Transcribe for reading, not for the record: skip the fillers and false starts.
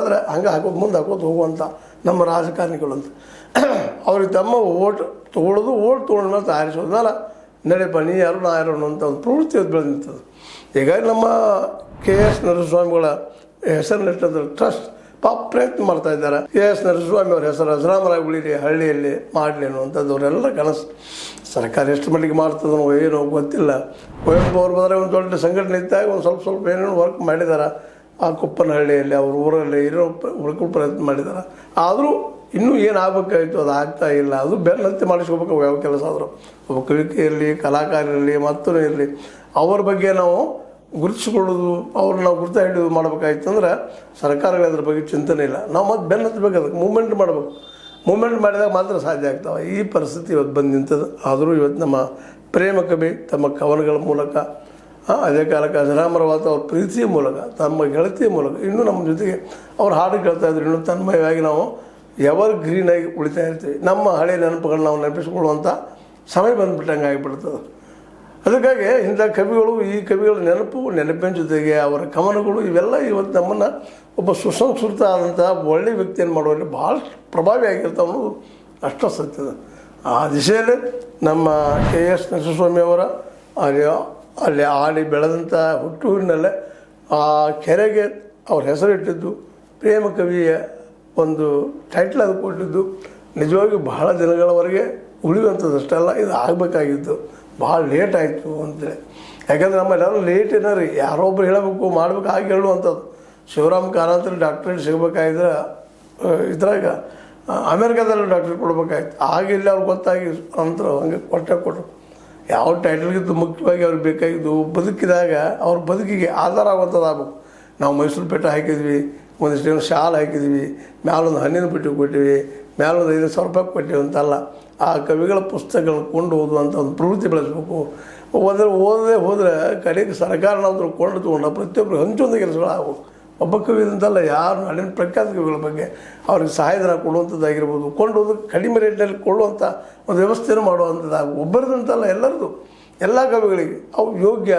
ಆದರೆ ಹಂಗೆ ಹಾಕೋದು ಮುಂದೆ ಹಾಕೋದು ಹೋಗುವಂಥ ನಮ್ಮ ರಾಜಕಾರಣಿಗಳು ಅಂತ ಅವ್ರಿಗೆ ತಮ್ಮ ಓಟ್ ತೊಗೊಳ್ಳೋದು ಓಟ್ ತೊಗೊಂಡ್ಮೇಲೆ ತಯಾರಿಸೋದ್ಮೇಲೆ ನಡೆಯಪ್ಪ ನೀ ಯಾರು ನಾ ಯಾರು ಅಂತ ಒಂದು ಪ್ರವೃತ್ತಿ ಅದು ಬೆಳೆದಿರ್ತದೆ. ಹೀಗಾಗಿ ನಮ್ಮ KS ನರಸಿಂಹಸ್ವಾಮಿಗಳ ಹೆಸರಿನಿಟ್ಟಂದ್ರೆ ಟ್ರಸ್ಟ್ ಪ್ರಯತ್ನ ಮಾಡ್ತಾ ಇದ್ದಾರೆ. KS ನರಸಿಂಹಸ್ವಾಮಿ ಅವ್ರ ಹೆಸರು ಅಜರಾಮರಾಗಿ ಉಳಿಲಿ, ಹಳ್ಳಿಯಲ್ಲಿ ಮಾಡಲಿ ಅನ್ನುವಂಥದ್ದು ಅವರೆಲ್ಲ ಕನಸು. ಸರ್ಕಾರ ಎಷ್ಟು ಮಟ್ಟಿಗೆ ಮಾಡ್ತದೋ ಏನೋ ಗೊತ್ತಿಲ್ಲ. ಕುವೆಂಪು ಅವ್ರು ಬಂದರೆ ಒಂದು ದೊಡ್ಡ ಸಂಘಟನೆ ಇದ್ದಾಗ ಒಂದು ಸ್ವಲ್ಪ ಏನೇನೋ ವರ್ಕ್ ಮಾಡಿದ್ದಾರೆ ಆ ಕುಪ್ಪನಹಳ್ಳಿಯಲ್ಲಿ ಅವ್ರ ಊರಲ್ಲಿ ಇರೋ ಉಳ್ಕೊಳ್ಳೋ ಪ್ರಯತ್ನ ಮಾಡಿದ್ದಾರೆ. ಆದರೂ ಇನ್ನೂ ಏನು ಆಗಬೇಕಾಯಿತು ಅದು ಆಗ್ತಾ ಇಲ್ಲ. ಅದು ಬೆನ್ನಂತೆ ಮಾಡಿಸ್ಕೋಬೇಕು ಯಾವ ಕೆಲಸ ಆದರೂ. ಒಬ್ಬ ಕವಿಕೆ ಇರಲಿ, ಕಲಾಕಾರ ಇರಲಿ, ಮತ್ತೂ ಇರಲಿ, ಅವ್ರ ಬಗ್ಗೆ ನಾವು ಗುರುತಿಸ್ಕೊಳ್ಳೋದು, ಅವ್ರನ್ನ ನಾವು ಗುರುತ ಹಿಡಿಯೋದು ಮಾಡ್ಬೇಕಾಯ್ತು ಅಂದ್ರೆ ಸರ್ಕಾರಗಳು ಅದ್ರ ಬಗ್ಗೆ ಚಿಂತನೆ ಇಲ್ಲ. ನಾವು ಮತ್ತೆ ಬೆನ್ನು ಹತ್ತಬೇಕು, ಅದಕ್ಕೆ ಮೂಮೆಂಟ್ ಮಾಡಬೇಕು. ಮೂಮೆಂಟ್ ಮಾಡಿದಾಗ ಮಾತ್ರ ಸಾಧ್ಯ ಆಗ್ತಾವೆ. ಈ ಪರಿಸ್ಥಿತಿ ಇವತ್ತು ಬಂದು ನಿಂತದ್ದು. ಆದರೂ ಇವತ್ತು ನಮ್ಮ ಪ್ರೇಮ ಕವಿ ತಮ್ಮ ಕವನಗಳ ಮೂಲಕ, ಅದೇ ಕಾಲಕ್ಕೆ ಅಜರಾಮರವಾದ ಅವ್ರ ಪ್ರೀತಿಯ ಮೂಲಕ, ತಮ್ಮ ಗೆಳತಿಯ ಮೂಲಕ ಇನ್ನೂ ನಮ್ಮ ಜೊತೆಗೆ ಅವ್ರು ಹಾಡು ಕೇಳ್ತಾಯಿದ್ರು. ಇನ್ನೂ ತನ್ಮಯವಾಗಿ ನಾವು ಎವರ್ ಗ್ರೀನಾಗಿ ಉಳಿತಾ ಇರ್ತೀವಿ. ನಮ್ಮ ಹಳೆಯ ನೆನಪುಗಳನ್ನ ನಾವು ನೆನಪಿಸ್ಕೊಳ್ಳುವಂಥ ಸಮಯ ಬಂದುಬಿಟ್ಟಂಗೆ ಆಗಿಬಿಡ್ತದೆ. ಅದಕ್ಕಾಗಿ ಇಂಥ ಕವಿಗಳು, ಈ ಕವಿಗಳ ನೆನಪಿನ ಜೊತೆಗೆ ಅವರ ಕವನಗಳು ಇವೆಲ್ಲ ಇವತ್ತು ನಮ್ಮನ್ನು ಒಬ್ಬ ಸುಸಂಸ್ಕೃತ ಆದಂಥ ಒಳ್ಳೆಯ ವ್ಯಕ್ತಿಯನ್ನು ಮಾಡುವಲ್ಲಿ ಭಾಳ ಪ್ರಭಾವಿ ಆಗಿರ್ತಾವೆ ಅನ್ನೋದು ಅಷ್ಟು ಸತ್ಯದ. ಆ ದಿಶೆಯಲ್ಲಿ ನಮ್ಮ KS ನರಸಿಂಹಸ್ವಾಮಿ ಅವರ ಅಲ್ಲಿ ಆಡಿ ಬೆಳೆದಂಥ ಹುಟ್ಟೂರಿನಲ್ಲೇ ಆ ಕೆರೆಗೆ ಅವ್ರ ಹೆಸರಿಟ್ಟಿದ್ದು, ಪ್ರೇಮ ಕವಿಯ ಒಂದು ಟೈಟ್ಲ್ ಅದು ಕೊಟ್ಟಿದ್ದು ನಿಜವಾಗಿ ಬಹಳ ದಿನಗಳವರೆಗೆ ಉಳಿಯುವಂಥದ್ದಷ್ಟಲ್ಲ, ಇದು ಆಗಬೇಕಾಗಿತ್ತು. ಭಾಳ ಲೇಟ್ ಆಯಿತು ಅಂತೇಳಿ. ಯಾಕಂದ್ರೆ ನಮ್ಮಲ್ಲೆಲ್ಲ ಲೇಟ್ ಏನಾರಿ ಯಾರೊಬ್ಬರು ಹೇಳಬೇಕು ಮಾಡಬೇಕು ಹಾಗೆ ಹೇಳುವಂಥದ್ದು. ಶಿವರಾಮ್ ಕಾರಂತರು ಡಾಕ್ಟ್ರೇಟ್ ಸಿಗಬೇಕಾಗಿದ್ರೆ ಇದ್ರಾಗ ಅಮೇರಿಕಾದಲ್ಲಿ ಡಾಕ್ಟ್ರೇಟ್ ಕೊಡ್ಬೇಕಾಯ್ತು. ಆಗ ಇಲ್ಲಿ ಅವ್ರಿಗೆ ಗೊತ್ತಾಗಿ ನಂತರ ಹಂಗೆ ಕೊಟ್ಟರು. ಯಾವ ಟೈಟಲ್ಗಿಂತ ಮುಖ್ಯವಾಗಿ ಅವ್ರಿಗೆ ಬೇಕಾಗಿದ್ದು ಬದುಕಿದಾಗ ಅವ್ರ ಬದುಕಿಗೆ ಆಧಾರ ಆಗುವಂಥದ್ದು ಆಗ್ಬೇಕು. ನಾವು ಮೈಸೂರು ಪೇಟ ಹಾಕಿದ್ವಿ, ಒಂದಿಷ್ಟು ಶಾಲ್ ಹಾಕಿದ್ವಿ, ಮ್ಯಾಲೊಂದು ಹಣ್ಣಿನ ಪೆಟ್ಟು ಕೊಟ್ಟಿವಿ, ಮ್ಯಾಲೊಂದು 5,000 ರೂಪಾಯಿ ಕೊಟ್ಟಿವಿ ಅಂತಲ್ಲ. ಆ ಕವಿಗಳ ಪುಸ್ತಕಗಳನ್ನ ಕೊಂಡು ಓದುವಂಥ ಒಂದು ಪ್ರವೃತ್ತಿ ಬೆಳೆಸಬೇಕು. ಓದದೇ ಹೋದರೆ ಕಡೆಗೆ ಸರ್ಕಾರ ನಾವು ಕೊಂಡು ತೊಗೊಂಡು ಪ್ರತಿಯೊಬ್ಬರು ಹಂಚೊಂದು ಕೆಲಸಗಳು ಆಗಬೇಕು. ಒಬ್ಬ ಕವಿ ಅಂತಲ್ಲ, ಯಾರು ನಾಡಿನ ಪ್ರಖ್ಯಾತ ಕವಿಗಳ ಬಗ್ಗೆ ಅವ್ರಿಗೆ ಸಹಾಯಧನ ಕೊಡುವಂಥದ್ದಾಗಿರ್ಬೋದು, ಕೊಂಡು ಓದೋದು ಕಡಿಮೆ ರೇಟ್ನಲ್ಲಿ ಕೊಳ್ಳುವಂಥ ಒಂದು ವ್ಯವಸ್ಥೆಯನ್ನು ಮಾಡುವಂಥದ್ದು. ಒಬ್ಬರದಂತಲ್ಲ, ಎಲ್ಲರದು, ಎಲ್ಲ ಕವಿಗಳಿಗೆ ಅವು ಯೋಗ್ಯ